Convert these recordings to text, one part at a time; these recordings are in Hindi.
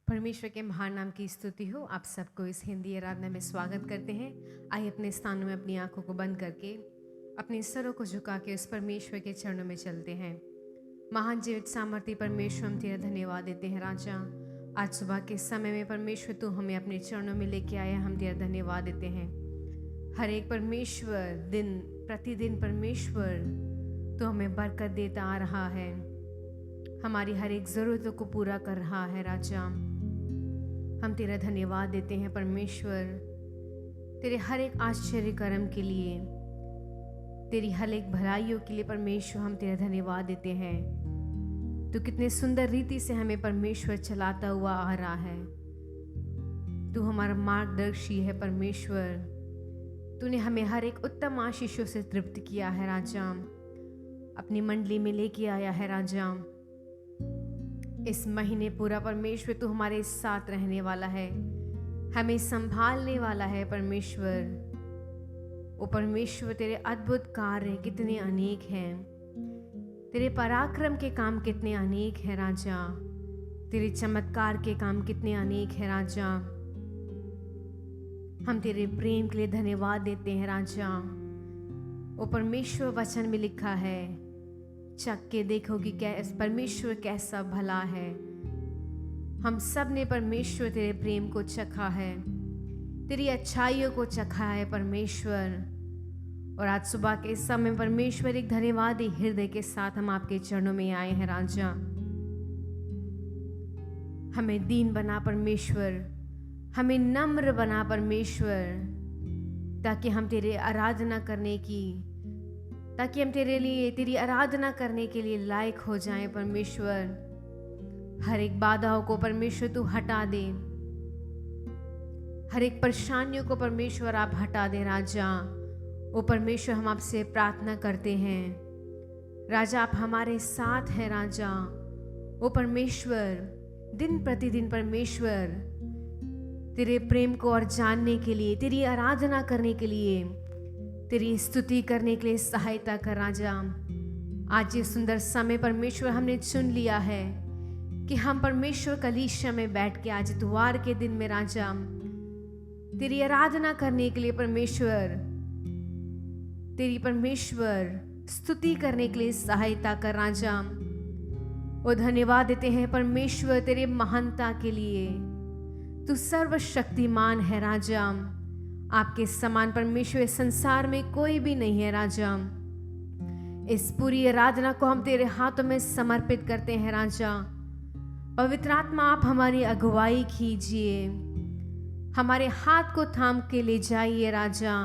परमेश्वर के महान नाम की स्तुति हो। आप सबको इस हिंदी आराधना में स्वागत करते हैं। आइए अपने स्थानों में अपनी आंखों को बंद करके अपने सरों को झुका के उस परमेश्वर के चरणों में चलते हैं। महान जीवित सामर्थ्य परमेश्वर, हम तेरा धन्यवाद देते हैं राजा। आज सुबह के समय में परमेश्वर तू हमें अपने चरणों में लेके आया, हम तेरा धन्यवाद देते हैं। हर एक परमेश्वर दिन प्रतिदिन परमेश्वर तो हमें बरकत देता आ रहा है, हमारी हर एक ज़रूरतों को पूरा कर रहा है राजा। हम तेरा धन्यवाद देते हैं परमेश्वर, तेरे हर एक आश्चर्य कर्म के लिए, तेरी हर एक भलाइयों के लिए परमेश्वर हम तेरा धन्यवाद देते हैं। तू कितने सुंदर रीति से हमें परमेश्वर चलाता हुआ आ रहा है। तू हमारा मार्गदर्शी है परमेश्वर। तूने हमें हर एक उत्तम आशीषों से तृप्त किया है राजा, अपनी मंडली में लेके आया है राजा। इस महीने पूरा परमेश्वर तू हमारे साथ रहने वाला है, हमें संभालने वाला है परमेश्वर। ओ परमेश्वर, तेरे अद्भुत कार्य कितने अनेक हैं, तेरे पराक्रम के काम कितने अनेक हैं राजा, तेरे चमत्कार के काम कितने अनेक हैं राजा। हम तेरे प्रेम के लिए धन्यवाद देते हैं राजा। ओ परमेश्वर, वचन में लिखा है, चख के देखो कि परमेश्वर कैसा भला है। हम सब ने परमेश्वर तेरे प्रेम को चखा है, तेरी अच्छाइयों को चखा है परमेश्वर। और आज सुबह के समय परमेश्वर एक धन्यवादी हृदय के साथ हम आपके चरणों में आए हैं राजा। हमें दीन बना परमेश्वर, हमें नम्र बना परमेश्वर, ताकि हम तेरे आराधना करने की तेरी आराधना करने के लिए लायक हो जाएं परमेश्वर। हर एक बाधाओं को परमेश्वर तू हटा दे, हर एक परेशानियों को परमेश्वर आप हटा दे राजा। ओ परमेश्वर, हम आपसे प्रार्थना करते हैं राजा, आप हमारे साथ हैं राजा। ओ परमेश्वर, दिन प्रतिदिन परमेश्वर तेरे प्रेम को और जानने के लिए, तेरी आराधना करने के लिए, तेरी स्तुति करने के लिए सहायता कर राजा। आज ये सुंदर समय परमेश्वर हमने चुन लिया है कि हम परमेश्वर कलीसिया में बैठ के आज इतवार के दिन में राजा तेरी आराधना करने के लिए परमेश्वर, तेरी परमेश्वर स्तुति करने के लिए सहायता कर राजा। वो धन्यवाद देते हैं परमेश्वर तेरे महानता के लिए। तू सर्वशक्तिमान है राजा, आपके समान परमेश्वर इस संसार में कोई भी नहीं है राजा। इस पूरी आराधना को हम तेरे हाथों में समर्पित करते हैं राजा। पवित्र आत्मा, आप हमारी अगुवाई कीजिए, हमारे हाथ को थाम के ले जाइए राजा।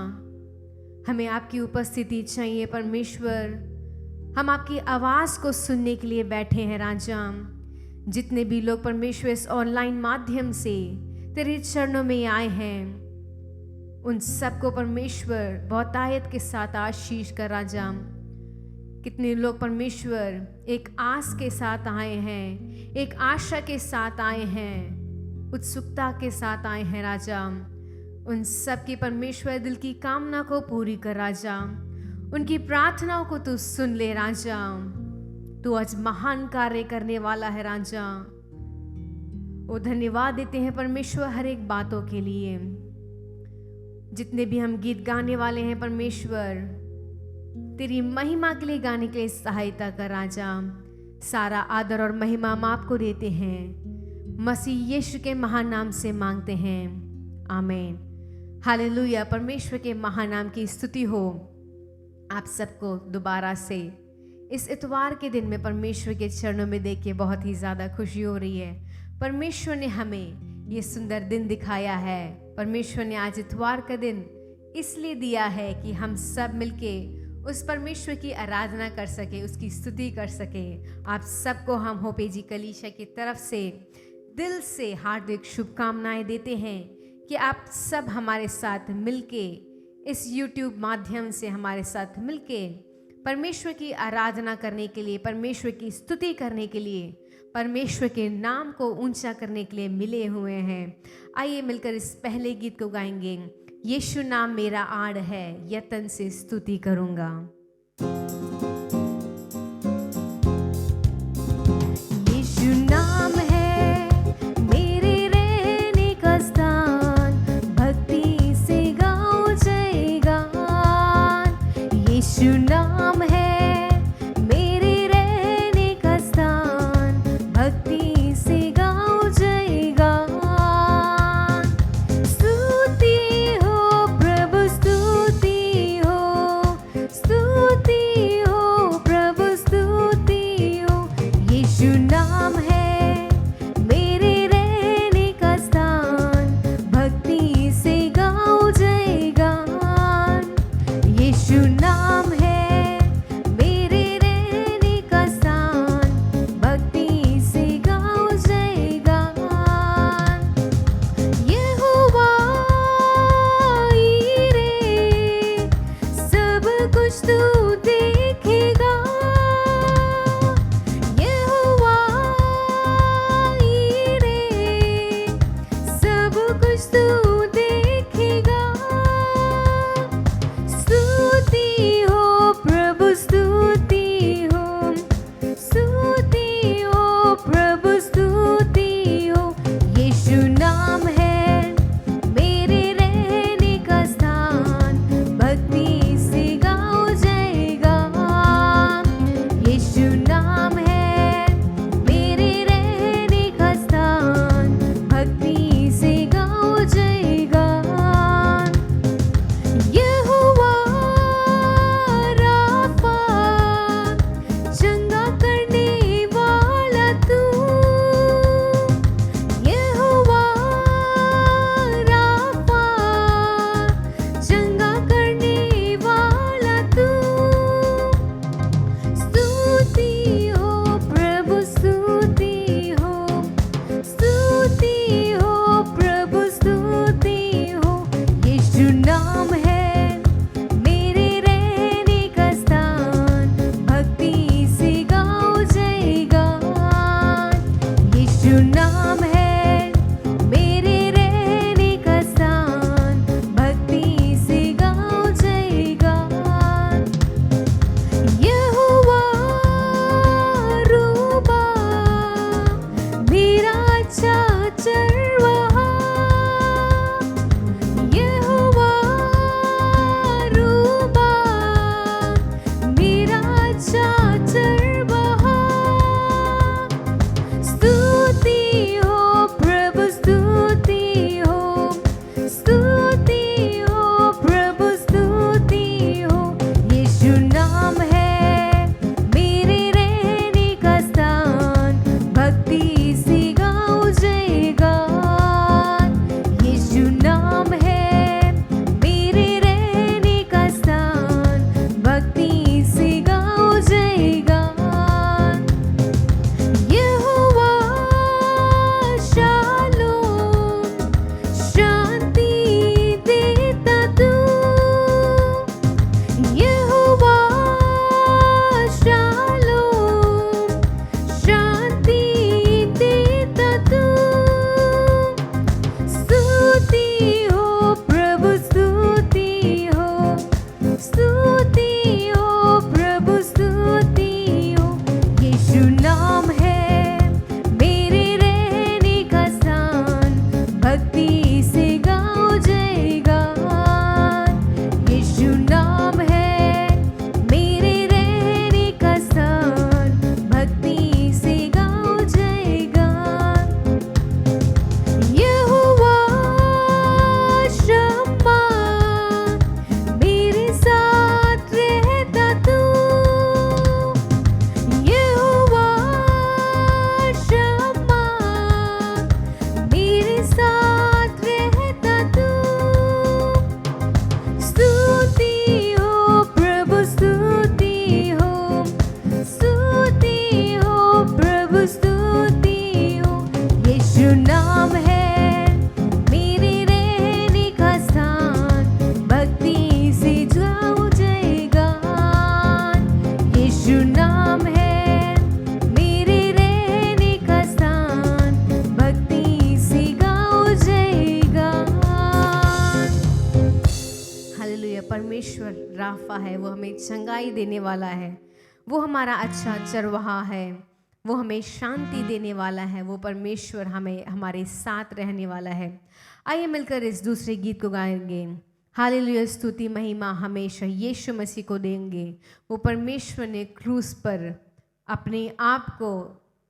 हमें आपकी उपस्थिति चाहिए परमेश्वर। हम आपकी आवाज़ को सुनने के लिए बैठे हैं राजा। जितने भी लोग परमेश्वर इस ऑनलाइन माध्यम से तेरे चरणों में आए हैं, उन सबको परमेश्वर बहुतायत के साथ आशीष कर राजा। कितने लोग परमेश्वर एक आस के साथ आए हैं, एक आशा के साथ आए हैं, उत्सुकता के साथ आए हैं राजा। उन सब की परमेश्वर दिल की कामना को पूरी कर राजा। उनकी प्रार्थनाओं को तू सुन ले राजा। तू आज महान कार्य करने वाला है राजा। वो धन्यवाद देते हैं परमेश्वर हर एक बातों के लिए। जितने भी हम गीत गाने वाले हैं परमेश्वर, तेरी महिमा के लिए गाने के लिए सहायता कर राजा। सारा आदर और महिमा हम आपको देते हैं, मसीह यीशु के महान नाम से मांगते हैं, आमीन। हालेलुया। परमेश्वर के महान नाम की स्तुति हो। आप सबको दोबारा से इस इतवार के दिन में परमेश्वर के चरणों में देख के बहुत ही ज़्यादा खुशी हो रही है। परमेश्वर ने हमें ये सुंदर दिन दिखाया है। परमेश्वर ने आज इतवार का दिन इसलिए दिया है कि हम सब मिलके उस परमेश्वर की आराधना कर सके, उसकी स्तुति कर सके। आप सबको हम होपेजी कलीसिया की तरफ से दिल से हार्दिक शुभकामनाएं देते हैं कि आप सब हमारे साथ मिलके इस YouTube माध्यम से हमारे साथ मिलके परमेश्वर की आराधना करने के लिए, परमेश्वर की स्तुति करने के लिए, परमेश्वर के नाम को ऊंचा करने के लिए मिले हुए हैं। आइए मिलकर इस पहले गीत को गाएंगे। यीशु नाम मेरा आड़ है, यत्न से स्तुति करूंगा। यीशु नाम है मेरे राफा है, वो हमें चंगाई देने वाला है, वो हमारा अच्छा चरवाहा है, वो हमें शांति देने वाला है, वो परमेश्वर हमें हमारे साथ रहने वाला है। आइए मिलकर इस दूसरे गीत को गाएंगे। हालेलुया, स्तुति महिमा हमेशा यीशु मसीह को देंगे। वो परमेश्वर ने क्रूस पर अपने आप को,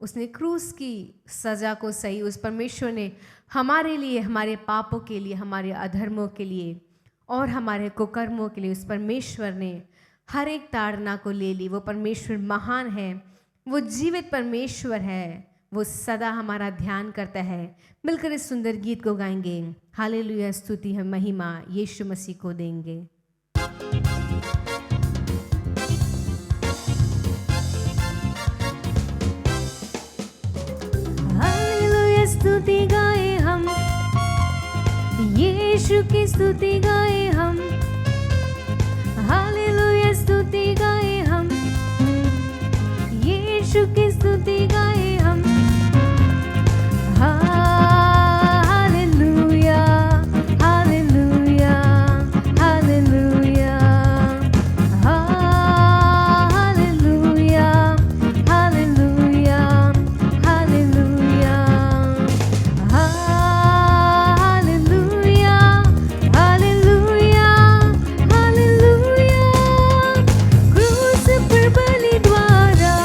उसने क्रूस की सज़ा को सही, उस परमेश्वर ने हमारे लिए, हमारे पापों के लिए, हमारे अधर्मों के लिए और हमारे कुकर्मों के लिए, उस परमेश्वर ने हर एक ताड़ना को ले ली। वो परमेश्वर महान है, वो जीवित परमेश्वर है, वो सदा हमारा ध्यान करता है। मिलकर इस सुंदर गीत को गाएंगे। हालेलुया, स्तुति है महिमा यीशु मसीह को देंगे। हालेलुया, स्तुति गाए हम, यीशु की स्तुति गाए हम। हालेलुया, स्तुति गाए हम, यीशु की स्तुति गाए हम। Hallelujah, hallelujah, hallelujah, hallelujah, hallelujah, hallelujah, hallelujah, hallelujah, hallelujah. क्रूस पर बलि द्वारा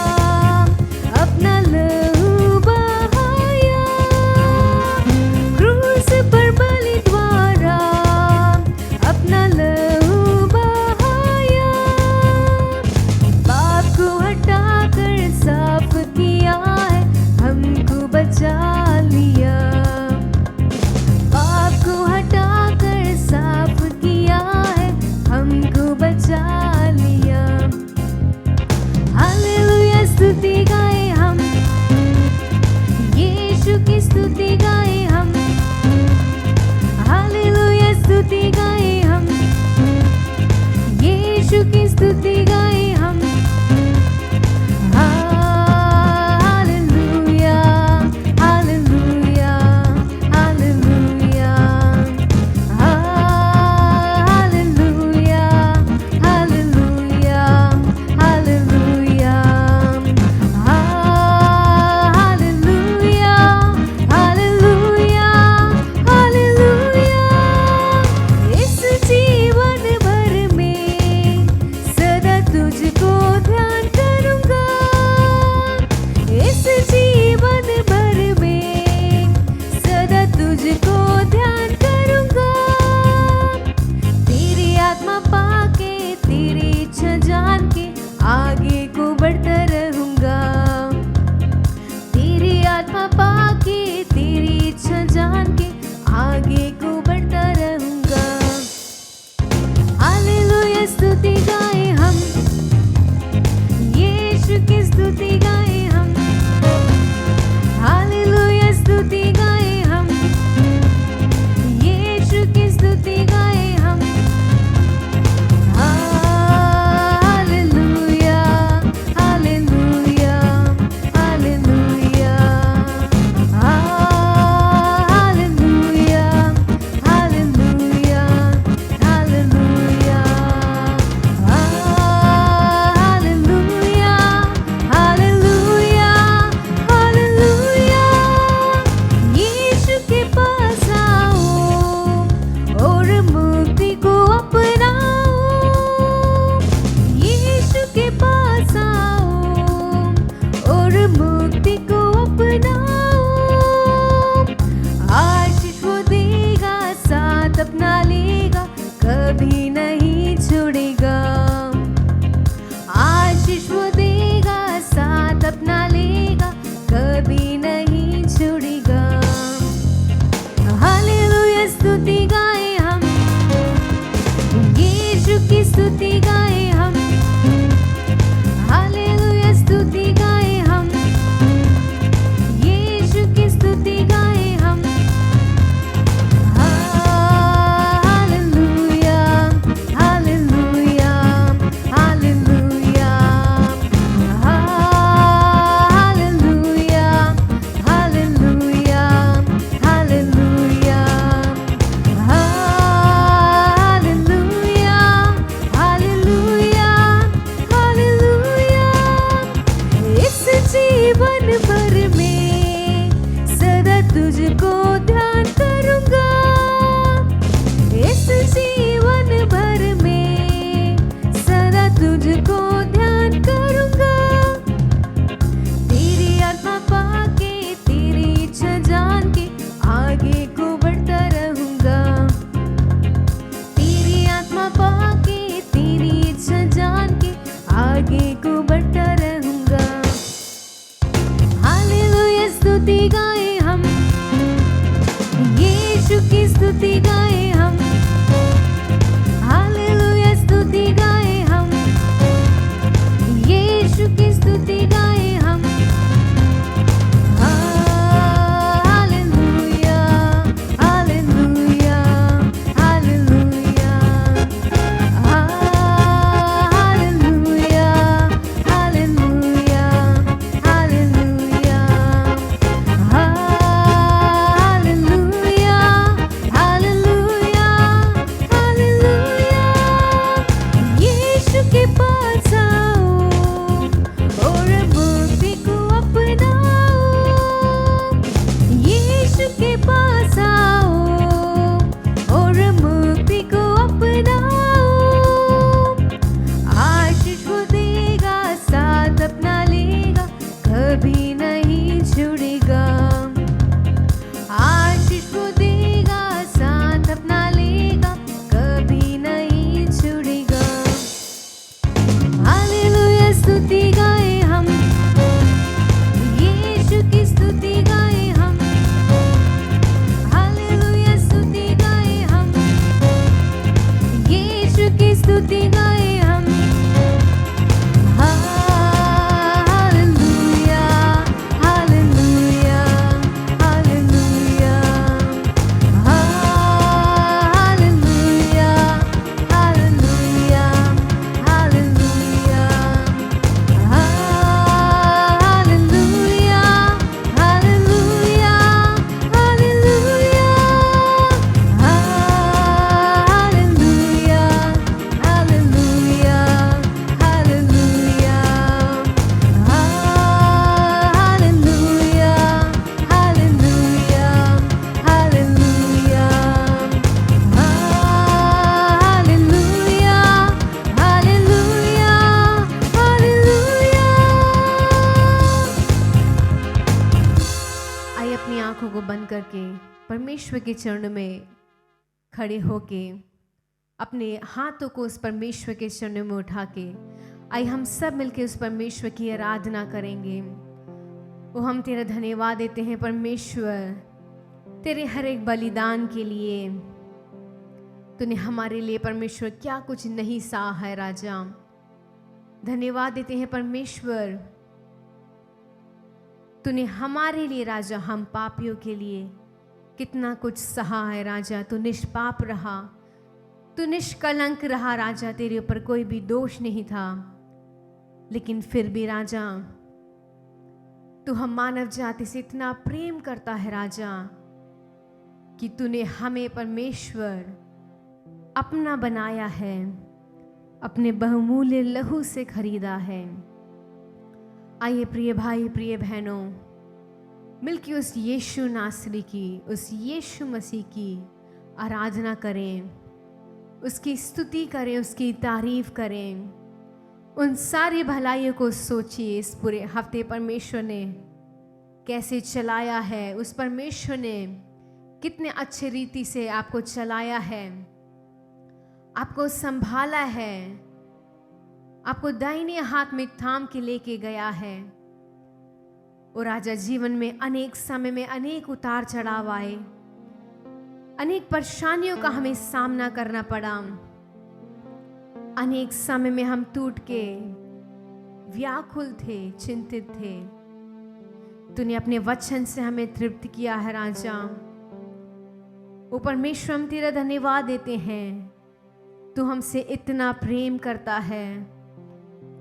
तुझको ध्यान करूंगा, इस जीवन भर में सदा तुझको ध्यान करूंगा। तेरी आत्मा पाके, तेरी इच्छा जान के आगे को बढ़ता रहूंगा। तेरी आत्मा पाके, तेरी इच्छा जान के आगे को बढ़ता रहूंगा। हालेलुया स्तुति गाए हम, यीशु की स्तुति गाए हम। हालेलुया स्तुति गाए हम, यीशु की स्तुति गाए हम। Hallelujah, hallelujah, hallelujah, hallelujah, hallelujah, hallelujah, hallelujah, hallelujah, hallelujah. यीशु के पास आओ और मुक्ति को अपनाओ। यीशु के पास आओ और मुक्ति को अपनाओ। आशीष वो देगा, साथ अपना लेगा, कभी नहीं छुड़ेगा। आशीष वो देगा, साथ अपना लेगा, कभी नहीं छुड़ेगा। हालेलुया स्तुति गाए हम, यीशु की स्तुति गाए हम। हालेलुया स्तुति गाए हम, यीशु की स्तुति गाए हम। Hallelujah, hallelujah, hallelujah, hallelujah, hallelujah, hallelujah, hallelujah, hallelujah, hallelujah, hallelujah, hallelujah, hallelujah, hallelujah, hallelujah, hallelujah, hallelujah. आइए अपनी आंखों को बंद करके परमेश्वर के चरणों में खड़े होके अपने हाथों को उस परमेश्वर के चरणों में उठा के आइए हम सब मिलके उस परमेश्वर की आराधना करेंगे। वो हम तेरा धन्यवाद देते हैं परमेश्वर, तेरे हर एक बलिदान के लिए। तूने हमारे लिए परमेश्वर क्या कुछ नहीं सहा है राजा। धन्यवाद देते हैं परमेश्वर, तूने हमारे लिए राजा, हम पापियों के लिए कितना कुछ सहा है राजा। तू निष्पाप रहा, तू निष्कलंक रहा राजा, तेरे ऊपर कोई भी दोष नहीं था। लेकिन फिर भी राजा तू हम मानव जाति से इतना प्रेम करता है राजा कि तूने हमें परमेश्वर अपना बनाया है, अपने बहुमूल्य लहू से खरीदा है। आइए प्रिय भाई प्रिय बहनों, मिलके उस यीशु नासरी की, उस यीशु मसीह की आराधना करें, उसकी स्तुति करें, उसकी तारीफ करें। उन सारी भलाइयों को सोचिए। इस पूरे हफ्ते परमेश्वर ने कैसे चलाया है, उस परमेश्वर ने कितने अच्छे रीति से आपको चलाया है, आपको संभाला है, आपको दाहिने हाथ में थाम के लेके गया है। और राजा जीवन में अनेक समय में अनेक उतार चढ़ाव आए, अनेक परेशानियों का हमें सामना करना पड़ा। अनेक समय में हम टूट के व्याकुल थे, चिंतित थे। तूने अपने वचन से हमें तृप्त किया है राजा। ओ परमेश्वर, हम तेरा धन्यवाद देते हैं। तू हमसे इतना प्रेम करता है,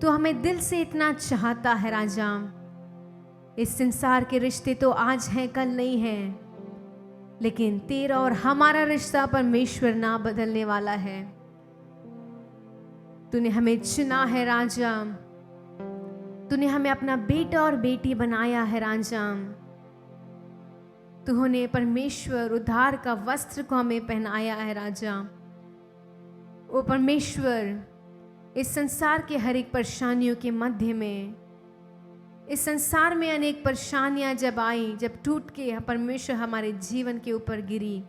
तू हमें दिल से इतना चाहता है राजा। इस संसार के रिश्ते तो आज हैं कल नहीं हैं, लेकिन तेरा और हमारा रिश्ता परमेश्वर ना बदलने वाला है। तूने हमें चुना है राजा, तूने हमें अपना बेटा और बेटी बनाया है राजा। तूने परमेश्वर उद्धार का वस्त्र को हमें पहनाया है राजा। ओ परमेश्वर, इस संसार के हर एक परेशानियों के मध्य में, इस संसार में अनेक परेशानियां जब आई, जब टूट के परमेश्वर हमारे जीवन के ऊपर गिरी,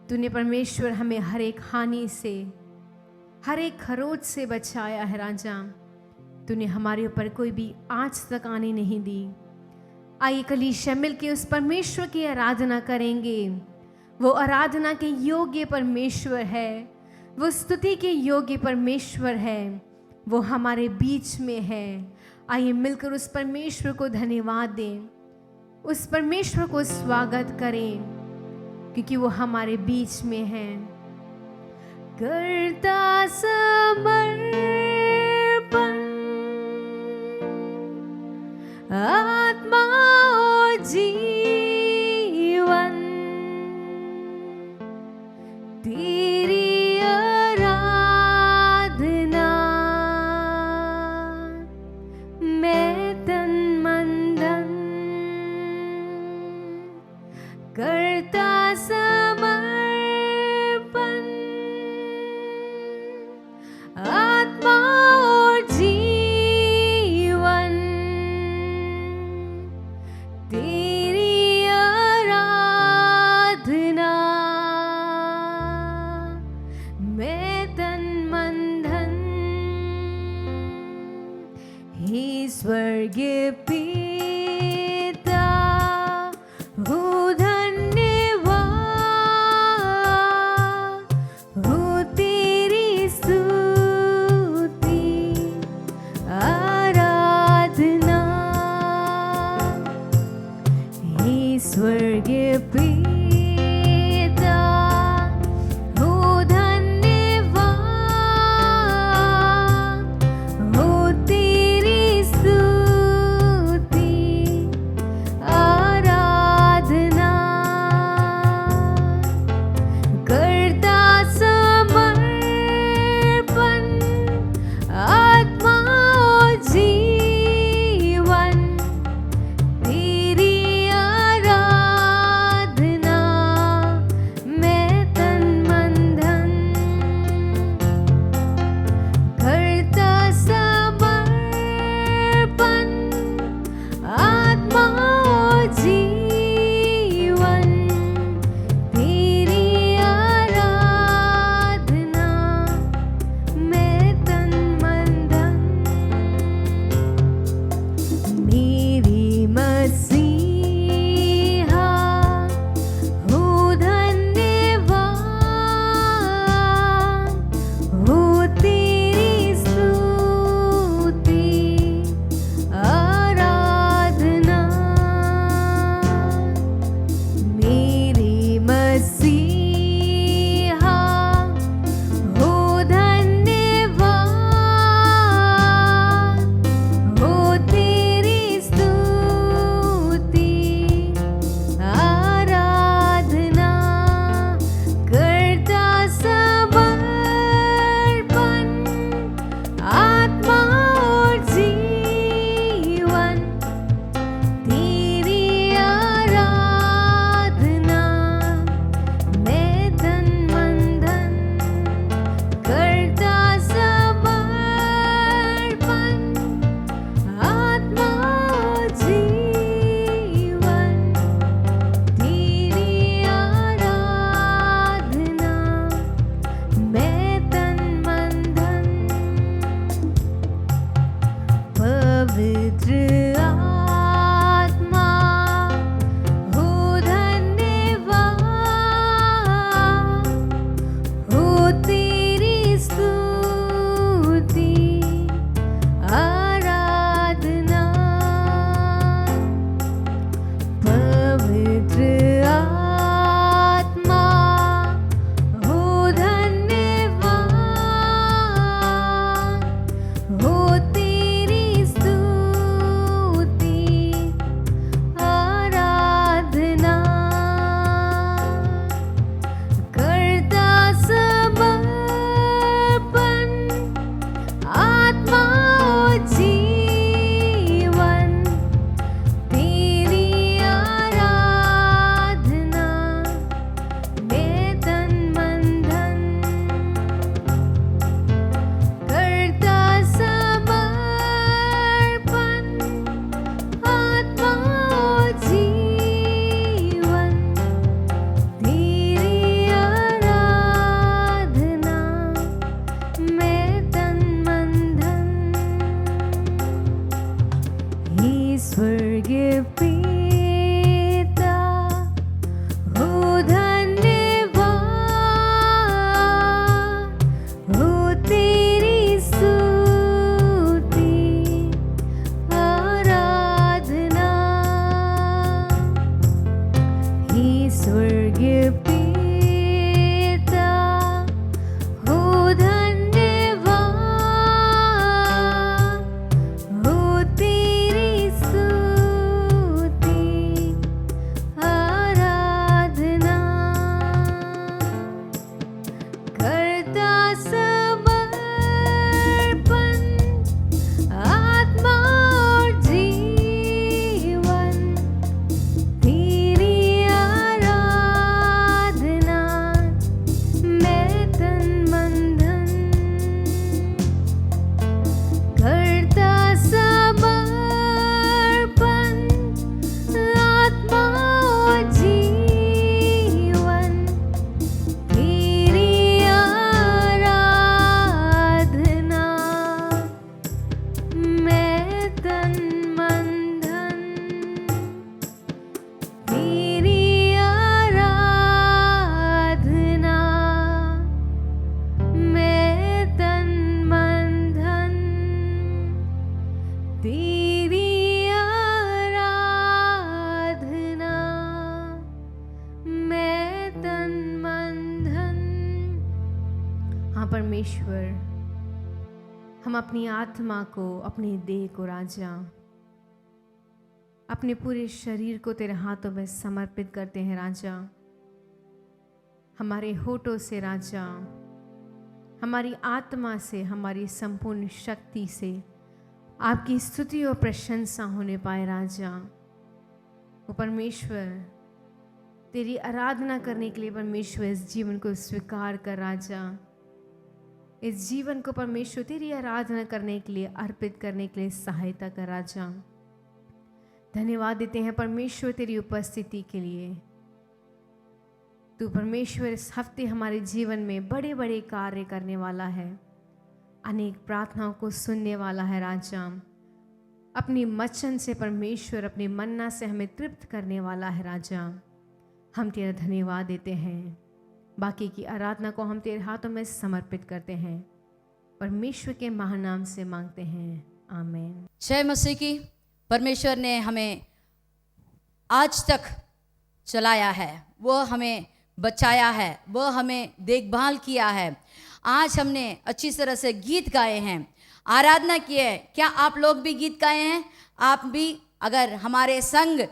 तूने परमेश्वर हमें हर एक हानि से, हर एक खरोच से बचाया है राजा। तूने हमारे ऊपर कोई भी आँच तक आने नहीं दी। आइए कलीसिया मिल के उस परमेश्वर की आराधना करेंगे। वो आराधना के योग्य परमेश्वर है, वो स्तुति के योग्य परमेश्वर है, वो हमारे बीच में है। आइए मिलकर उस परमेश्वर को धन्यवाद दें, उस परमेश्वर को स्वागत करें, क्योंकि वो हमारे बीच में है। करता समर्पण आत्मा और जीवन, तेरी आराधना मैं तन मन धन करता समर्पण आत्मा और जीवन, तेरी आराधना मैं तन मन धन। हे स्वर्गीय पिता, हो धन्यवाद, हो तेरी स्तुति आराधना। हे स्वर्गीय पिता, हो धन्यवाद, हो तेरी स्तुति आराधना। करता समर्पण आत्मा और जीवन, तेरी आराधना स्वर्गीय पिता हो धन्यवाद हो तेरी स्तुति आराधना हे स्वर्गीय पिता हो धन्यवाद हो तेरी स्तुति आराधना करता समर्पण आत्मा और जीवन तेरी आराधना मैं तन मन धन करता समर्पण आत्मा और जीवन तेरी आराधना मैं तन मन धन तेरी आराधना मैं तन मन धन तेरी आराधना मैं तन मन धन। हाँ परमेश्वर, हम अपनी आत्मा को, अपनी देह को राजा, अपने पूरे शरीर को तेरे हाथों में समर्पित करते हैं राजा। हमारे होठों से राजा, हमारी आत्मा से, हमारी संपूर्ण शक्ति से आपकी स्तुति और प्रशंसा होने पाए राजा। वो परमेश्वर, तेरी आराधना करने के लिए परमेश्वर इस जीवन को स्वीकार कर राजा। इस जीवन को परमेश्वर तेरी आराधना करने के लिए, अर्पित करने के लिए सहायता कर राजा। धन्यवाद देते हैं परमेश्वर तेरी उपस्थिति के लिए। तू परमेश्वर इस हफ्ते हमारे जीवन में बड़े बड़े कार्य करने वाला है, अनेक प्रार्थनाओं को सुनने वाला है राजा। अपनी वचन से परमेश्वर, अपनी मन्ना से हमें तृप्त करने वाला है राजा। हम तेरा धन्यवाद देते हैं। बाकी की आराधना को हम तेरे हाथों में समर्पित करते हैं, परमेश्वर के महानाम से मांगते हैं, आमीन। जय मसीह की। परमेश्वर ने हमें आज तक चलाया है, वो हमें बचाया है, वो हमें देखभाल किया है। आज हमने अच्छी तरह से गीत गाए हैं, आराधना की है। क्या आप लोग भी गीत गाए हैं? आप भी अगर हमारे संग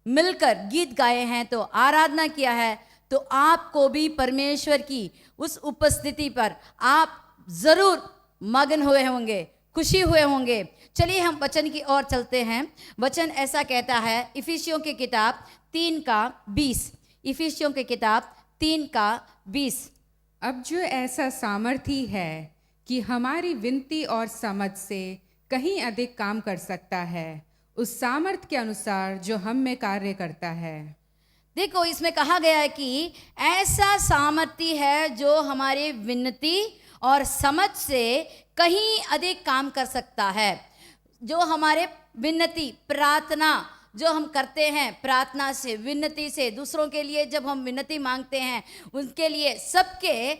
मिलकर गीत गाए हैं तो आराधना किया है, तो आपको भी परमेश्वर की उस उपस्थिति पर आप जरूर मगन हुए होंगे, खुशी हुए होंगे। चलिए हम वचन की ओर चलते हैं। वचन ऐसा कहता है, इफिसियों की किताब 3:20। इफिसियों की किताब 3:20। अब जो ऐसा सामर्थी है कि हमारी विनती और समझ से कहीं अधिक काम कर सकता है, उस सामर्थ के अनुसार जो हम में कार्य करता है। देखो, इसमें कहा गया है कि ऐसा सामर्थी है जो हमारी विनती और समझ से कहीं अधिक काम कर सकता है। जो हमारे विनती, प्रार्थना जो हम करते हैं, प्रार्थना से, विनती से, दूसरों के लिए जब हम विनती मांगते हैं, उनके लिए, सबके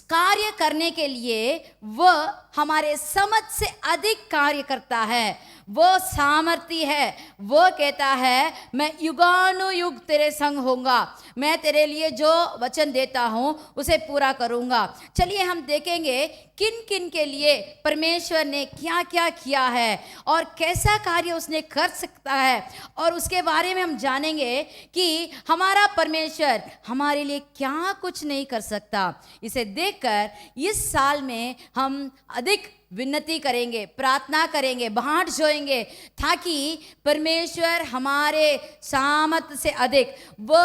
कार्य करने के लिए वह हमारे समझ से अधिक कार्य करता है। वो सामर्थी है। वो कहता है, मैं युगानुयुग तेरे संग होऊंगा, मैं तेरे लिए जो वचन देता हूँ उसे पूरा करूँगा। चलिए हम देखेंगे किन किन के लिए परमेश्वर ने क्या क्या किया है और कैसा कार्य उसने कर सकता है, और उसके बारे में हम जानेंगे कि हमारा परमेश्वर हमारे लिए क्या कुछ नहीं कर सकता। इसे देखकर इस साल में हम अधिक विनती करेंगे, प्रार्थना करेंगे, बाट जोएंगे, ताकि परमेश्वर हमारे सामर्थ से अधिक वो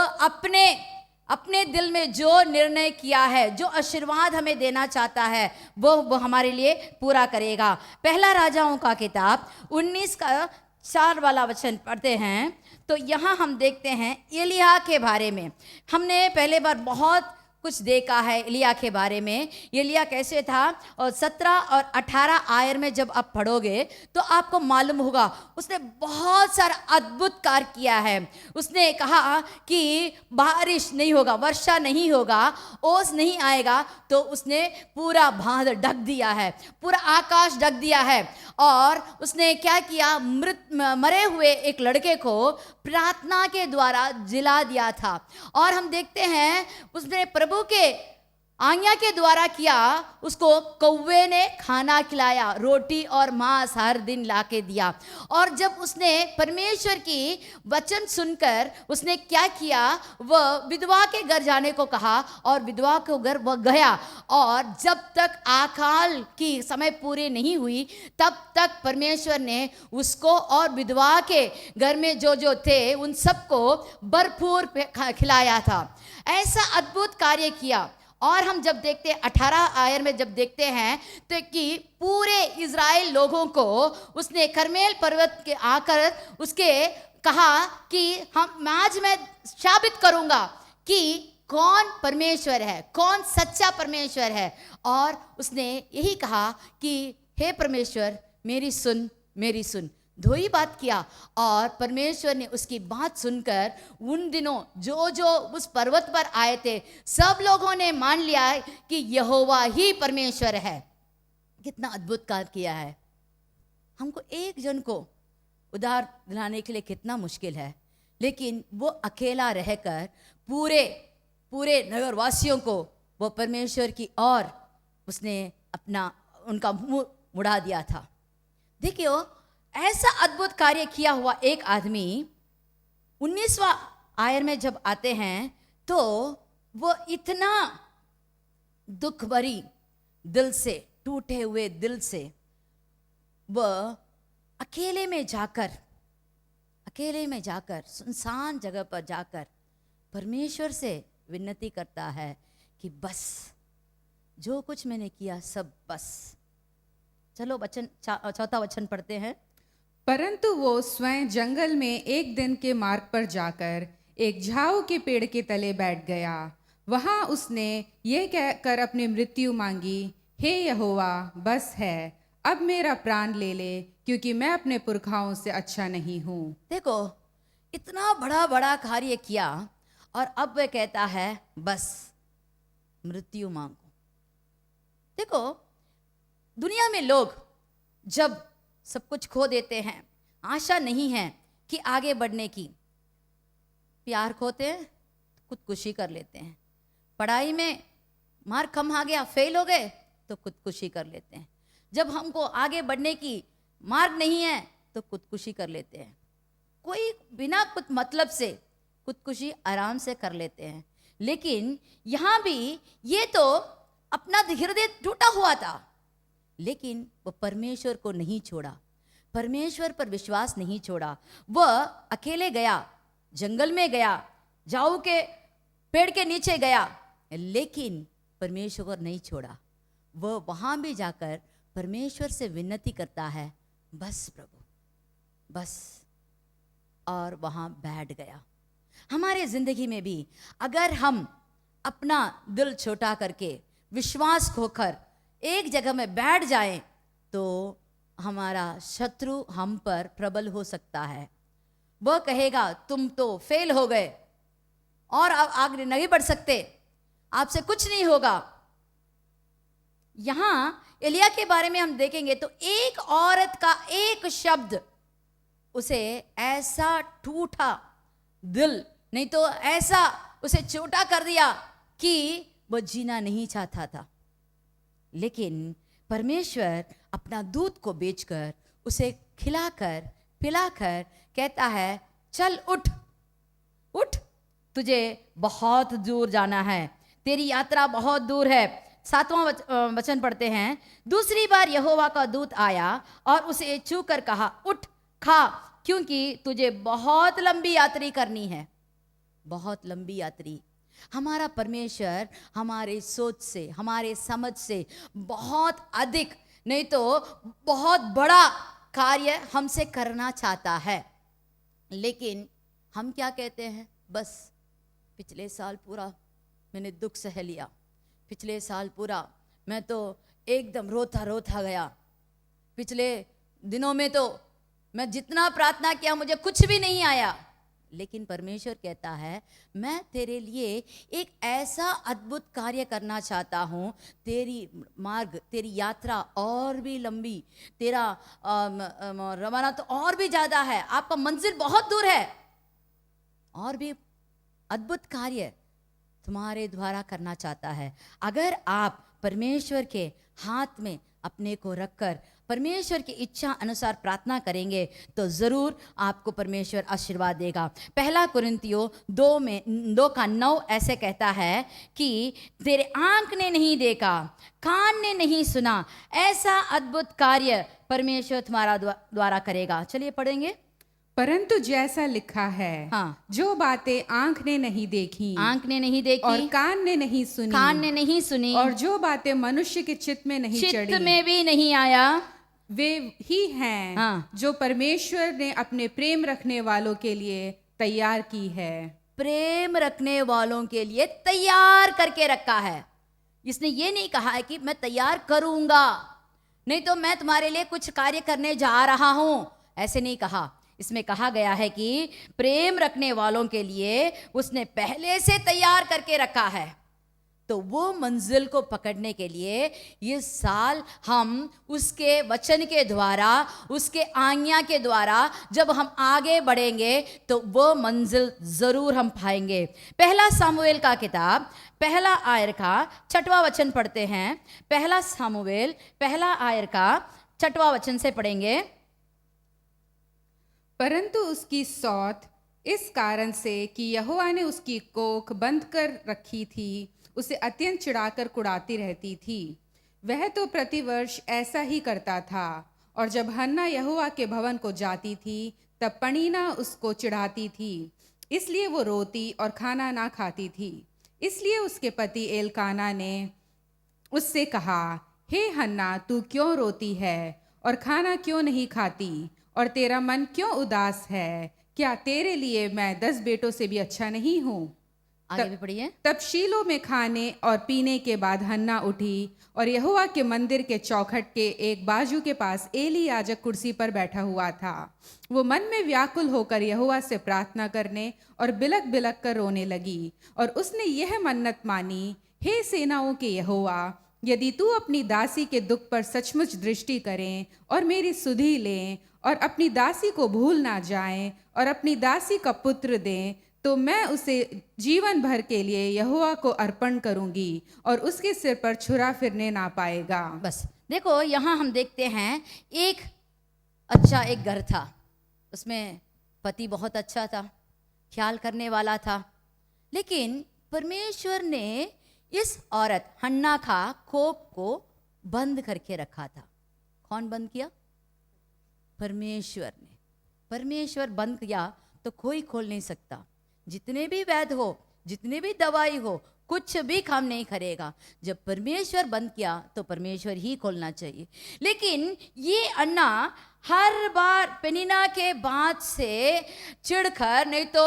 अपने दिल में जो निर्णय किया है, जो आशीर्वाद हमें देना चाहता है, वो हमारे लिए पूरा करेगा। पहला राजाओं का किताब 19:4 वाला वचन पढ़ते हैं तो यहाँ हम देखते हैं एलिय्याह के बारे में। हमने पहले बार बहुत कुछ देखा है एलिया के बारे में। एलिया कैसे था, और 17 और 18 आयर में जब आप पढ़ोगे तो आपको मालूम होगा उसने बहुत सारा अद्भुत कार्य किया है। उसने कहा कि बारिश नहीं होगा, वर्षा नहीं होगा, ओस नहीं आएगा, तो उसने पूरा बादल ढक दिया है, पूरा आकाश ढक दिया है। और उसने क्या किया, मरे हुए एक लड़के को प्रार्थना के द्वारा जिला दिया था। और हम देखते हैं उसने प्रभु के आज्ञा के द्वारा किया, उसको कौवे ने खाना खिलाया, रोटी और मांस हर दिन लाके दिया। और जब उसने परमेश्वर की वचन सुनकर उसने क्या किया, वह विधवा के घर जाने को कहा और विधवा के घर वह गया। और जब तक आकाल की समय पूरी नहीं हुई तब तक परमेश्वर ने उसको और विधवा के घर में जो जो थे उन सबको भरपूर खिलाया था। ऐसा अद्भुत कार्य किया। और हम जब देखते हैं 18 आयर में जब देखते हैं तो कि पूरे इज़राइल लोगों को उसने करमेल पर्वत के आकर उसके कहा कि आज मैं साबित करूंगा कि कौन परमेश्वर है, कौन सच्चा परमेश्वर है। और उसने यही कहा कि हे परमेश्वर मेरी सुन, मेरी सुन। दो ही बात किया और परमेश्वर ने उसकी बात सुनकर उन दिनों जो जो उस पर्वत पर आए थे सब लोगों ने मान लिया कि यहोवा ही परमेश्वर है। कितना अद्भुत कार्य किया है। हमको एक जन को उधार दिलाने के लिए कितना मुश्किल है, लेकिन वो अकेला रहकर पूरे नगरवासियों को वो परमेश्वर की ओर उसने उनका मुंह मुड़ा दिया था। देखियो ऐसा अद्भुत कार्य किया हुआ एक आदमी 19वां आयर में जब आते हैं तो वो इतना दुख भरी दिल से, टूटे हुए दिल से वह अकेले में जाकर सुनसान जगह पर जाकर परमेश्वर से विनती करता है कि बस जो कुछ मैंने किया सब बस। चलो चौथा वचन पढ़ते हैं। परंतु वो स्वयं जंगल में एक दिन के मार्ग पर जाकर एक झाऊ के पेड़ के तले बैठ गया। वहां उसने ये कहकर अपनी मृत्यु मांगी, हे यहोवा बस है, अब मेरा प्राण ले ले, क्योंकि मैं अपने पुरखाओं से अच्छा नहीं हूं। देखो इतना बड़ा कार्य किया और अब वह कहता है बस मृत्यु मांगो। देखो दुनिया में लोग जब सब कुछ खो देते हैं, आशा नहीं है कि आगे बढ़ने की, प्यार खोते हैं, खुदकुशी कर लेते हैं, पढ़ाई में मार्क कम आ गया, फेल हो गए तो खुदकुशी कर लेते हैं, जब हमको आगे बढ़ने की मार्ग नहीं है तो खुदकुशी कर लेते हैं, कोई बिना कुछ मतलब से खुदकुशी आराम से कर लेते हैं। लेकिन यहाँ भी ये तो अपना हृदय टूटा हुआ था, लेकिन वो परमेश्वर को नहीं छोड़ा, परमेश्वर पर विश्वास नहीं छोड़ा। वह अकेले गया, जंगल में गया, झाऊ के पेड़ के नीचे गया, लेकिन परमेश्वर को नहीं छोड़ा। वह वहां भी जाकर परमेश्वर से विनती करता है, बस प्रभु बस, और वहां बैठ गया। हमारे जिंदगी में भी अगर हम अपना दिल छोटा करके विश्वास खोकर एक जगह में बैठ जाएं तो हमारा शत्रु हम पर प्रबल हो सकता है। वह कहेगा तुम तो फेल हो गए और अब आगे नहीं बढ़ सकते, आपसे कुछ नहीं होगा। यहां एलिया के बारे में हम देखेंगे तो एक औरत का एक शब्द उसे ऐसा टूटा दिल, नहीं तो ऐसा उसे छोटा कर दिया कि वह जीना नहीं चाहता था। लेकिन परमेश्वर अपना दूध को बेचकर उसे खिलाकर पिलाकर कहता है चल उठ उठ, तुझे बहुत दूर जाना है, तेरी यात्रा बहुत दूर है। 7वां वचन पढ़ते हैं। दूसरी बार यहोवा का दूत आया और उसे छू कर कहा उठ खा, क्योंकि तुझे बहुत लंबी यात्रा करनी है। बहुत लंबी यात्रा। हमारा परमेश्वर हमारे सोच से, हमारे समझ से बहुत अधिक, नहीं तो बहुत बड़ा कार्य हमसे करना चाहता है। लेकिन हम क्या कहते हैं, बस पिछले साल पूरा मैंने दुख सह लिया। पिछले साल पूरा मैं तो एकदम रोता रोता गया। पिछले दिनों में तो मैं जितना प्रार्थना किया मुझे कुछ भी नहीं आया, लेकिन परमेश्वर कहता है मैं तेरे लिए एक ऐसा अद्भुत कार्य करना चाहता हूँ। तेरी मार्ग, तेरी यात्रा और भी लंबी, तेरा रवाना तो और भी ज़्यादा है, आपका मंजिल बहुत दूर है, और भी अद्भुत कार्य तुम्हारे द्वारा करना चाहता है। अगर आप परमेश्वर के हाथ में अपने को रखकर परमेश्वर की इच्छा अनुसार प्रार्थना करेंगे तो जरूर आपको परमेश्वर आशीर्वाद देगा। पहला कुरिन्थियों 2:9 ऐसे कहता है कि तेरे आंख ने नहीं देखा, कान ने नहीं सुना, ऐसा अद्भुत कार्य परमेश्वर तुम्हारा द्वारा करेगा। चलिए पढ़ेंगे। परंतु जैसा लिखा है, हाँ, जो बातें आंख ने नहीं देखी, आंख ने नहीं देखी और कान ने नहीं सुनी, कान ने नहीं सुनी, और जो बातें मनुष्य के चित्त में नहीं चित्त चढ़ी, में भी नहीं आया, वे ही हैं हाँ, जो परमेश्वर ने अपने प्रेम रखने वालों के लिए तैयार की है। प्रेम रखने वालों के लिए तैयार करके रखा है। इसने ये नहीं कहा है कि मैं तैयार करूंगा, नहीं तो मैं तुम्हारे लिए कुछ कार्य करने जा रहा हूं, ऐसे नहीं कहा। इसमें कहा गया है कि प्रेम रखने वालों के लिए उसने पहले से तैयार करके रखा है। तो वो मंजिल को पकड़ने के लिए ये साल हम उसके वचन के द्वारा, उसके आज्ञा के द्वारा जब हम आगे बढ़ेंगे तो वो मंजिल जरूर हम पाएंगे। पहला सामुएल का किताब 1 आयर का 6वां वचन पढ़ते हैं। 1 सामुएल 1 आयर का 6वां वचन से पढ़ेंगे। परंतु उसकी सौत इस कारण से कि यहोवा ने उसकी कोख बंद कर रखी थी, उसे अत्यंत चिढ़ाकर कुढ़ाती रहती थी। वह तो प्रतिवर्ष ऐसा ही करता था, और जब हन्ना यहोवा के भवन को जाती थी तब पनीना उसको चिढ़ाती थी, इसलिए वो रोती और खाना ना खाती थी। इसलिए उसके पति एलकाना ने उससे कहा, हे हन्ना, तू क्यों रोती है और खाना क्यों नहीं खाती, और तेरा मन क्यों उदास है? क्या तेरे लिए मैं 10 बेटों से भी अच्छा नहीं हूँ? आगे भी पढ़िए। तब शीलो में खाने और पीने के बाद हन्ना उठी और यहोवा के मंदिर के चौखट के एक बाजू के पास एली याजक कुर्सी पर बैठा हुआ था। वो मन में व्याकुल होकर यहोवा से प्रार्थना करने और बिलक बिलक कर रोने लगी, और उसने यह मन्नत मानी, हे सेनाओं के यहोवा, यदि तू अपनी दासी के दुख पर सचमुच दृष्टि करें और मेरी सुधि लें और अपनी दासी को भूल ना जाएं और अपनी दासी का पुत्र दें, तो मैं उसे जीवन भर के लिए यहोवा को अर्पण करूंगी और उसके सिर पर छुरा फिरने ना पाएगा। बस देखो, यहाँ हम देखते हैं एक घर था, उसमें पति बहुत अच्छा था, ख्याल करने वाला था, लेकिन परमेश्वर ने इस औरत हन्ना का कोख को बंद करके रखा था। कौन बंद किया? परमेश्वर ने। परमेश्वर बंद किया तो कोई खोल नहीं सकता। जितने भी वैद्य हो, जितने भी दवाई हो, कुछ भी काम नहीं करेगा। जब परमेश्वर बंद किया तो परमेश्वर ही खोलना चाहिए। लेकिन ये अन्ना हर बार पेनिना के बात से चिढ़कर, नहीं तो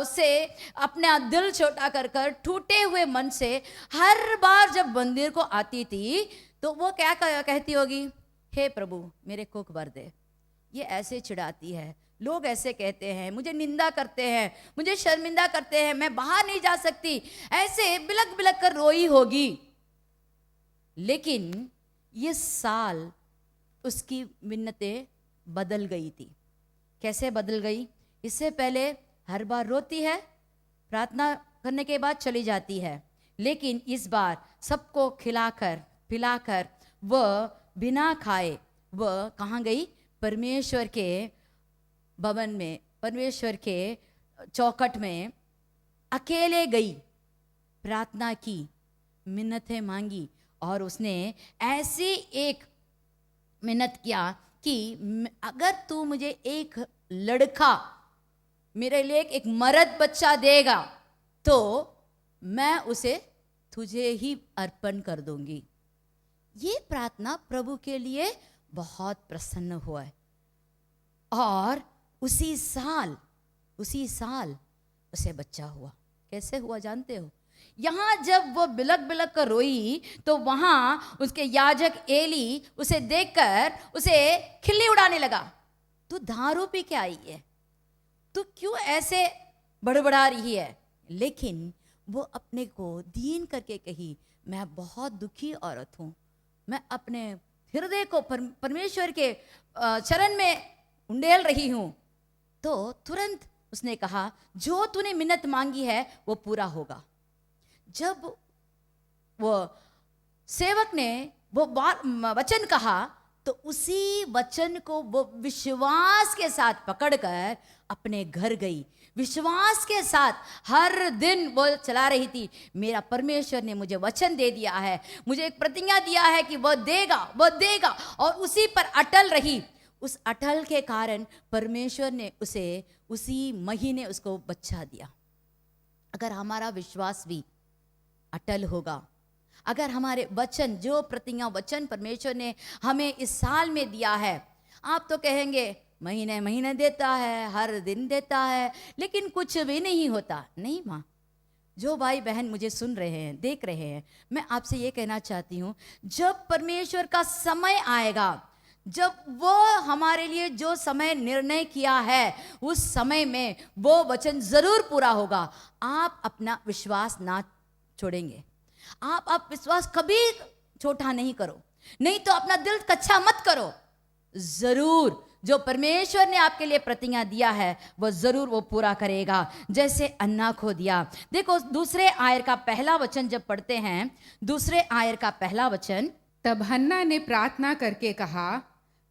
उससे अपना दिल छोटा कर कर टूटे हुए मन से हर बार जब मंदिर को आती थी तो वो क्या कहती होगी? हे प्रभु, मेरे कोख भर दे। ये ऐसे चिढ़ाती है, लोग ऐसे कहते हैं, मुझे निंदा करते हैं, मुझे शर्मिंदा करते हैं, मैं बाहर नहीं जा सकती, ऐसे बिलक बिलक कर रोई होगी। लेकिन ये साल उसकी मिन्नतें बदल गई थी। कैसे बदल गई? इससे पहले हर बार रोती है, प्रार्थना करने के बाद चली जाती है, लेकिन इस बार सबको खिलाकर पिलाकर वह बिना खाए वह कहाँ गई? परमेश्वर के भवन में, परमेश्वर के चौखट में अकेले गई, प्रार्थना की, मिन्नतें मांगी, और उसने ऐसी एक मिन्नत किया कि अगर तू मुझे एक लड़का, मेरे लिए एक मर्द बच्चा देगा तो मैं उसे तुझे ही अर्पण कर दूंगी। ये प्रार्थना प्रभु के लिए बहुत प्रसन्न हुआ है, और उसी साल उसे बच्चा हुआ। कैसे हुआ जानते हो? यहाँ जब वो बिलक बिलक कर रोई तो वहां उसके याजक एली उसे देखकर उसे खिल्ली उड़ाने लगा। तू दारू पी के आई है, तू क्यों ऐसे बड़बड़ा रही है? लेकिन वो अपने को दीन करके कही, मैं बहुत दुखी औरत हूं, मैं अपने हृदय को परमेश्वर के चरण में उंडेल रही हूं। तो तुरंत उसने कहा, जो तूने मिन्नत मांगी है वो पूरा होगा। जब वो सेवक ने वो वचन कहा तो उसी वचन को वो विश्वास के साथ पकड़कर अपने घर गई। विश्वास के साथ हर दिन वो चला रही थी, मेरा परमेश्वर ने मुझे वचन दे दिया है, मुझे एक प्रतिज्ञा दिया है कि वो देगा, और उसी पर अटल रही। उस अटल के कारण परमेश्वर ने उसे उसी महीने उसको बच्चा दिया। अगर हमारा विश्वास भी अटल होगा, अगर हमारे वचन, जो प्रतिज्ञा वचन परमेश्वर ने हमें इस साल में दिया है, आप तो कहेंगे महीने महीने देता है, हर दिन देता है, लेकिन कुछ भी नहीं होता। नहीं माँ, जो भाई बहन मुझे सुन रहे हैं, देख रहे हैं, मैं आपसे ये कहना चाहती हूँ, जब परमेश्वर का समय आएगा, जब वो हमारे लिए जो समय निर्णय किया है, उस समय में वो वचन जरूर पूरा होगा। आप अपना विश्वास ना छोड़ेंगे, आप विश्वास कभी छोटा नहीं करो, नहीं तो अपना दिल कच्चा मत करो। जरूर जो परमेश्वर ने आपके लिए प्रतिज्ञा दिया है वो जरूर वो पूरा करेगा, जैसे अन्ना को दिया। देखो दूसरे आयर का पहला वचन जब पढ़ते हैं, दूसरे आयर का पहला वचन, तब हन्ना ने प्रार्थना करके कहा,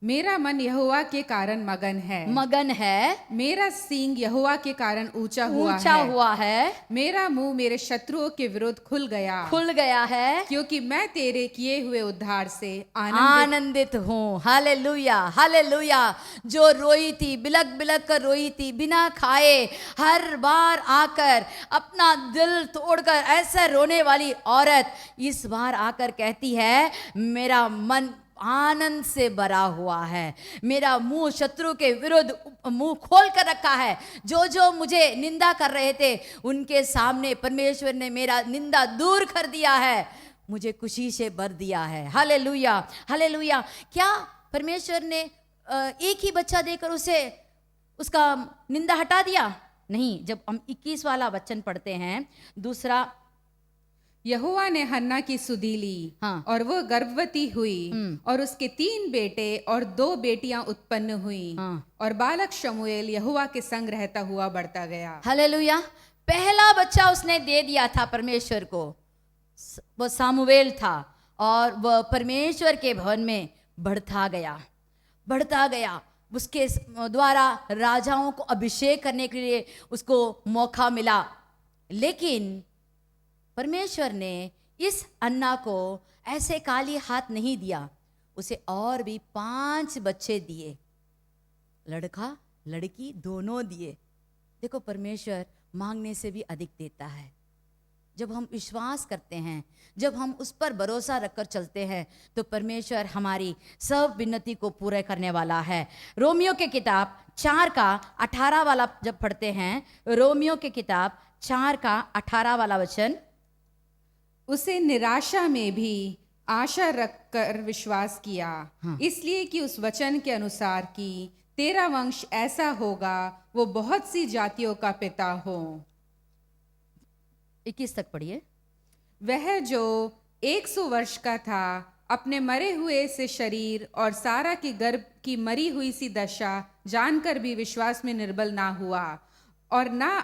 मेरा मन यहोवा के कारण मगन है, मेरा सींग यहोवा के कारण ऊंचा हुआ है, मेरा मुंह मेरे शत्रुओं के विरुद्ध खुल गया है, क्योंकि मैं तेरे किए हुए उद्धार से आनंदित हूँ। Hallelujah, hallelujah. जो रोई थी, बिलक बिलक कर रोई थी, बिना खाए, हर बार आकर अपना दिल तोड़कर ऐसे रोने वाली औरत इस बार आकर कहती है, मेरा मन आनंद से भरा हुआ है, मेरा मुंह शत्रु के विरुद्ध मुंह खोल कर रखा है। जो मुझे निंदा कर रहे थे उनके सामने परमेश्वर ने मेरा निंदा दूर कर दिया है, मुझे खुशी से भर दिया है। Hallelujah, hallelujah. क्या परमेश्वर ने एक ही बच्चा देकर उसे उसका निंदा हटा दिया? नहीं। जब हम 21 वाला वचन पढ़ते हैं, दूसरा, यहोवा ने हन्ना की सुधि ली, हाँ। और वो गर्भवती हुई, और उसके 3 बेटे और 2 बेटियां उत्पन्न हुई, हाँ। और बालक शमूएल यहोवा के संग रहता हुआ बढ़ता गया। हालेलुया। पहला बच्चा उसने दे दिया था परमेश्वर को, वो सामुएल था, और वह परमेश्वर के भवन में बढ़ता गया। उसके द्वारा राजाओं को अभिषेक करने के लिए उसको मौका मिला। लेकिन परमेश्वर ने इस अन्ना को ऐसे खाली हाथ नहीं दिया, उसे और भी 5 बच्चे दिए, लड़का लड़की दोनों दिए। देखो परमेश्वर मांगने से भी अधिक देता है। जब हम विश्वास करते हैं, जब हम उस पर भरोसा रखकर चलते हैं, तो परमेश्वर हमारी सब विनती को पूरा करने वाला है। रोमियो के किताब 4 का 18 वाला जब पढ़ते हैं, रोमियो के किताब 4 का 18 वाला वचन, उसे निराशा में भी आशा रखकर विश्वास किया, हाँ। इसलिए कि उस वचन के अनुसार कि तेरा वंश ऐसा होगा, वो बहुत सी जातियों का पिता हो। 21 तक पढ़िए। वह जो 100 वर्ष का था, अपने मरे हुए से शरीर और सारा की गर्भ की मरी हुई सी दशा जानकर भी विश्वास में निर्बल ना हुआ, और ना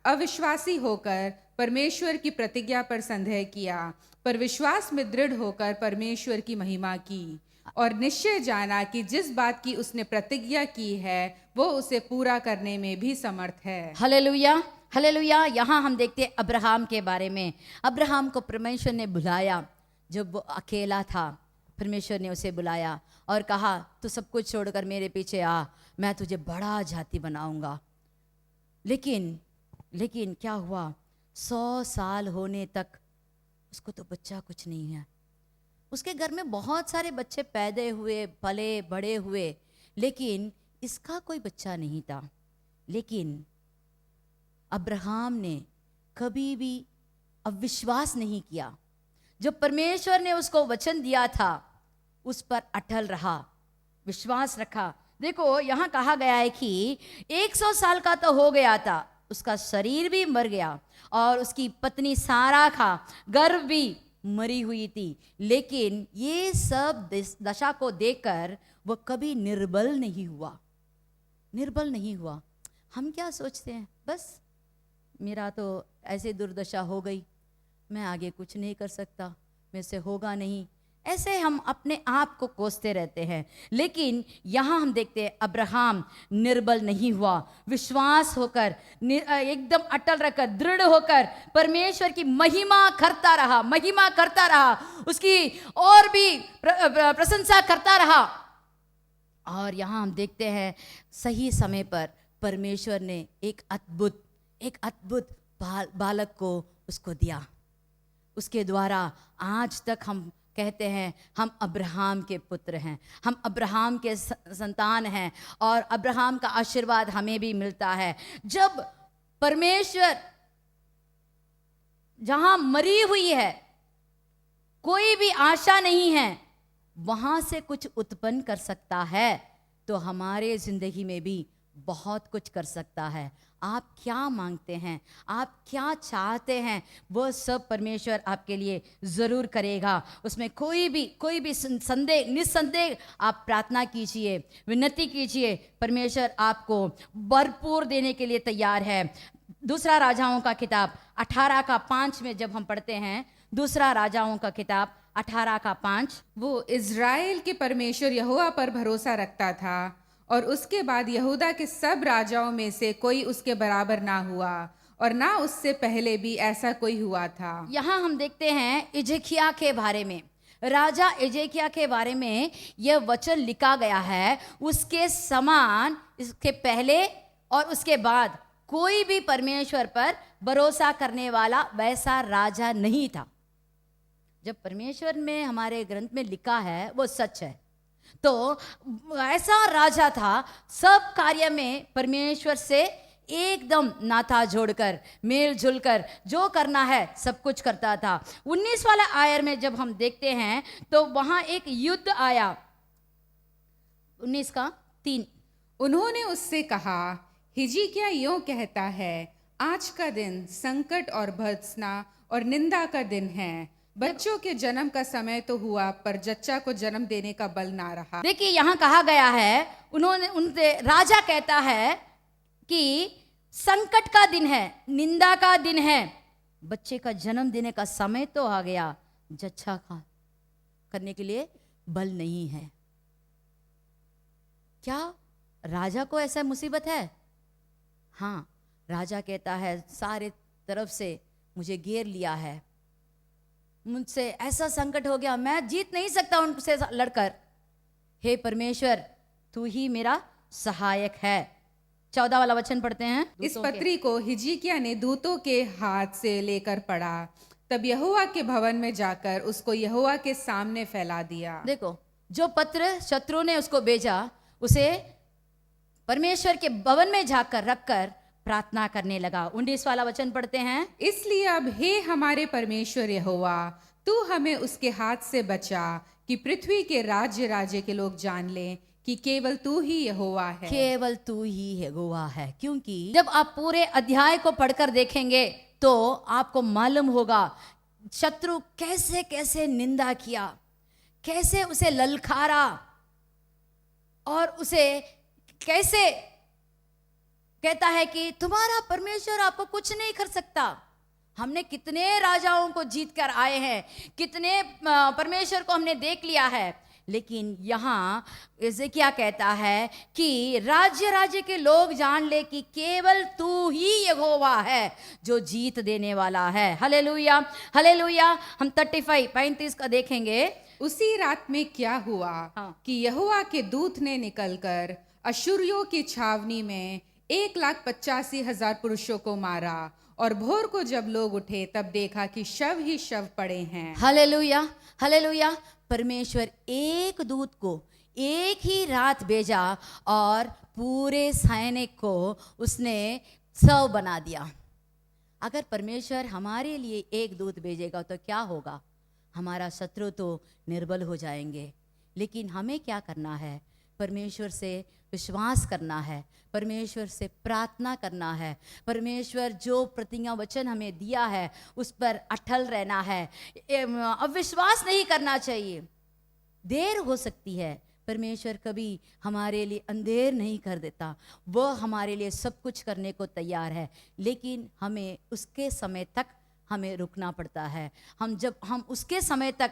अविश्वासी होकर परमेश्वर की प्रतिज्ञा पर संदेह किया, पर विश्वास में दृढ़ होकर परमेश्वर की महिमा की, और निश्चय जाना कि जिस बात की उसने प्रतिज्ञा की है वो उसे पूरा करने में भी समर्थ है। Hallelujah, hallelujah. यहाँ हम देखते हैं अब्राहम के बारे में। अब्राहम को परमेश्वर ने बुलाया, जब वो अकेला था, परमेश्वर ने उसे बुलाया और कहा, तू सब कुछ छोड़कर मेरे पीछे आ, मैं तुझे बड़ा जाति बनाऊंगा। लेकिन क्या हुआ? 100 साल होने तक उसको तो बच्चा कुछ नहीं है। उसके घर में बहुत सारे बच्चे पैदा हुए, पले बड़े हुए, लेकिन इसका कोई बच्चा नहीं था। लेकिन अब्राहम ने कभी भी अविश्वास नहीं किया। जो परमेश्वर ने उसको वचन दिया था उस पर अटल रहा, विश्वास रखा। देखो यहाँ कहा गया है कि 100 साल का तो हो गया था, उसका शरीर भी मर गया और उसकी पत्नी सारा का गर्भ भी मरी हुई थी, लेकिन ये सब दशा को देखकर वह कभी निर्बल नहीं हुआ, निर्बल नहीं हुआ। हम क्या सोचते हैं, बस मेरा तो ऐसे दुर्दशा हो गई, मैं आगे कुछ नहीं कर सकता, मेरे से होगा नहीं, ऐसे हम अपने आप को कोसते रहते हैं। लेकिन यहाँ हम देखते हैं अब्राहम निर्बल नहीं हुआ, विश्वास होकर एकदम अटल रहकर दृढ़ होकर परमेश्वर की महिमा करता रहा, महिमा करता रहा, उसकी और भी प्रशंसा करता रहा। और यहाँ हम देखते हैं सही समय पर परमेश्वर ने एक अद्भुत बालक को उसको दिया। उसके द्वारा आज तक हम कहते हैं हम अब्राहम के पुत्र हैं, हम अब्राहम के संतान हैं और अब्राहम का आशीर्वाद हमें भी मिलता है। जब परमेश्वर जहां मरी हुई है, कोई भी आशा नहीं है, वहां से कुछ उत्पन्न कर सकता है, तो हमारे जिंदगी में भी बहुत कुछ कर सकता है। आप क्या मांगते हैं, आप क्या चाहते हैं, वो सब परमेश्वर आपके लिए ज़रूर करेगा। उसमें कोई भी संदेह, निस्संदेह आप प्रार्थना कीजिए, विनती कीजिए, परमेश्वर आपको भरपूर देने के लिए तैयार है। दूसरा राजाओं का किताब 18:5 में जब हम पढ़ते हैं, दूसरा राजाओं का किताब 18:5, वो इज़राइल के परमेश्वर यहोवा पर भरोसा रखता था और उसके बाद यहूदा के सब राजाओं में से कोई उसके बराबर ना हुआ और ना उससे पहले भी ऐसा कोई हुआ था। यहाँ हम देखते हैं हिजकिय्याह के बारे में, राजा हिजकिय्याह के बारे में यह वचन लिखा गया है, उसके समान, इसके पहले और उसके बाद कोई भी परमेश्वर पर भरोसा करने वाला वैसा राजा नहीं था। जब परमेश्वर में हमारे ग्रंथ में लिखा है वो सच है, तो ऐसा राजा था, सब कार्य में परमेश्वर से एकदम नाता जोड़कर, मेल जुल कर जो करना है सब कुछ करता था। 19 वाला आयर में जब हम देखते हैं तो वहां एक युद्ध आया, 19:3। उन्होंने उससे कहा, हिजकिय्याह यूं कहता है, आज का दिन संकट और भर्त्सना और निंदा का दिन है। बच्चों के जन्म का समय तो हुआ, पर जच्चा को जन्म देने का बल ना रहा। देखिए यहाँ कहा गया है, उनसे राजा कहता है कि संकट का दिन है, निंदा का दिन है, बच्चे का जन्म देने का समय तो आ गया, जच्चा का करने के लिए बल नहीं है। क्या राजा को ऐसा मुसीबत है? हाँ, राजा कहता है सारे तरफ से मुझे घेर लिया है, मुझसे ऐसा संकट हो गया, मैं जीत नहीं सकता उनसे लड़कर। हे परमेश्वर, तू ही मेरा सहायक है। 14 वाला वचन पढ़ते हैं। इस पत्री को हिजकिय्याह ने दूतों के हाथ से लेकर पढ़ा, तब यहोवा के भवन में जाकर उसको यहोवा के सामने फैला दिया। देखो, जो पत्र शत्रु ने उसको भेजा, उसे परमेश्वर के भवन में जाकर रखकर प्रार्थना करने लगा। 19 वाला वचन पढ़ते हैं। इसलिए अब हे हमारे परमेश्वर यहोवा, तू हमें उसके हाथ से बचा, कि पृथ्वी के राज्य के लोग जान लें कि केवल तू ही यहोवा है, केवल तू ही यहोवा है। क्योंकि जब आप पूरे अध्याय को पढ़कर देखेंगे तो आपको मालूम होगा शत्रु कैसे कैसे निंदा किया, कैसे उसे ललकारा और उसे कैसे कहता है कि तुम्हारा परमेश्वर आपको कुछ नहीं कर सकता। हमने कितने राजाओं को जीत कर आए हैं, कितने परमेश्वर को हमने देख लिया है, लेकिन यहाँ हिजकिय्याह कहता है कि राज्य के लोग जान ले कि केवल तू ही यहोवा है जो जीत देने वाला है। Hallelujah, hallelujah. हम 35 का देखेंगे। उसी रात में क्या हुआ कि यहोवा के दूत ने निकलकर अश्शूरियों की छावनी में 1,85,000 पुरुषों को मारा, और भोर को जब लोग उठे तब देखा कि शव ही शव पड़े हैं। Hallelujah, hallelujah. परमेश्वर एक दूत को एक ही रात भेजा और पूरे सैनिक को उसने शव बना दिया। अगर परमेश्वर हमारे लिए एक दूत भेजेगा तो क्या होगा? हमारा शत्रु तो निर्बल हो जाएंगे। लेकिन हमें क्या करना है? परमेश्वर से विश्वास करना है, परमेश्वर से प्रार्थना करना है, परमेश्वर जो प्रतिज्ञा वचन हमें दिया है उस पर अटल रहना है। अविश्वास नहीं करना चाहिए। देर हो सकती है, परमेश्वर कभी हमारे लिए अंधेर नहीं कर देता, वह हमारे लिए सब कुछ करने को तैयार है, लेकिन हमें उसके समय तक हमें रुकना पड़ता है। जब हम उसके समय तक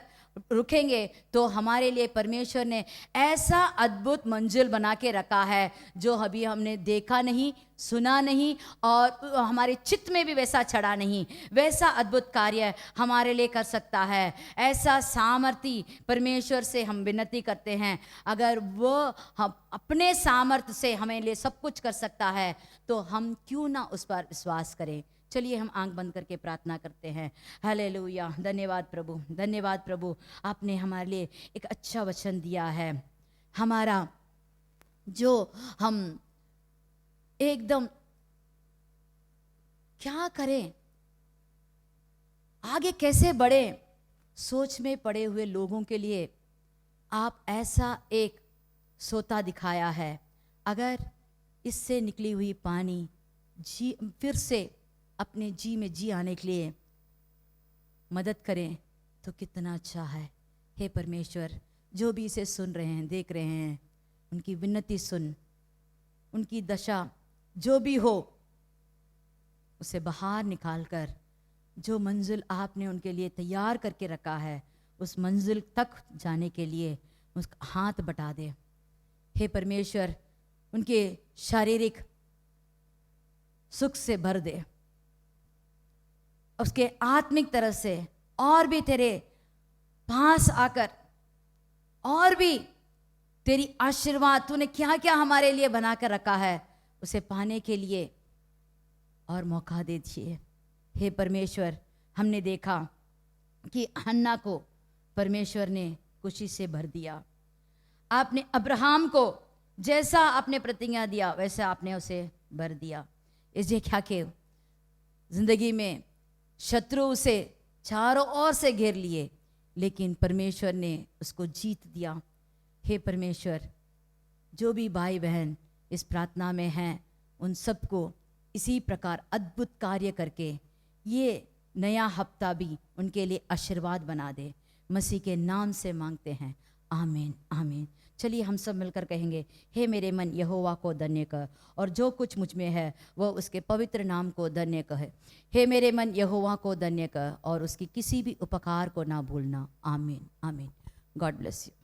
रुकेंगे तो हमारे लिए परमेश्वर ने ऐसा अद्भुत मंजिल बना के रखा है जो अभी हमने देखा नहीं, सुना नहीं और हमारे चित्त में भी वैसा चढ़ा नहीं। वैसा अद्भुत कार्य हमारे लिए कर सकता है। ऐसा सामर्थी परमेश्वर से हम विनती करते हैं। अगर वो हम अपने सामर्थ्य से हमें लिए सब कुछ कर सकता है तो हम क्यों ना उस पर विश्वास करें। चलिए हम आंख बंद करके प्रार्थना करते हैं। हालेलुया। धन्यवाद प्रभु, धन्यवाद प्रभु, आपने हमारे लिए एक अच्छा वचन दिया है। हमारा जो हम एकदम क्या करें, आगे कैसे बढ़े, सोच में पड़े हुए लोगों के लिए आप ऐसा एक सोता दिखाया है। अगर इससे निकली हुई पानी जी फिर से अपने जी में जी आने के लिए मदद करें तो कितना अच्छा है। हे परमेश्वर, जो भी इसे सुन रहे हैं, देख रहे हैं, उनकी विनती सुन, उनकी दशा जो भी हो उसे बाहर निकाल कर जो मंजिल आपने उनके लिए तैयार करके रखा है उस मंजिल तक जाने के लिए उसका हाथ बटा दे। हे परमेश्वर, उनके शारीरिक सुख से भर दे, उसके आत्मिक तरह से और भी तेरे पास आकर और भी तेरी आशीर्वाद तूने क्या क्या हमारे लिए बना कर रखा है उसे पाने के लिए और मौका दे दीजिए। हे परमेश्वर, हमने देखा कि हन्ना को परमेश्वर ने खुशी से भर दिया। आपने अब्राहम को जैसा आपने प्रतिज्ञा दिया वैसा आपने उसे भर दिया। इसलिए क्या कि जिंदगी में शत्रु उसे चारों ओर से घेर लिए लेकिन परमेश्वर ने उसको जीत दिया। हे परमेश्वर, जो भी भाई बहन इस प्रार्थना में हैं उन सबको इसी प्रकार अद्भुत कार्य करके ये नया हफ्ता भी उनके लिए आशीर्वाद बना दे। मसीह के नाम से मांगते हैं, आमीन आमीन। चलिए हम सब मिलकर कहेंगे, हे मेरे मन यहोवा को धन्य कर और जो कुछ मुझ में है वह उसके पवित्र नाम को धन्य कहे। हे मेरे मन यहोवा को धन्य कर और उसकी किसी भी उपकार को ना भूलना। आमीन आमीन। God bless you.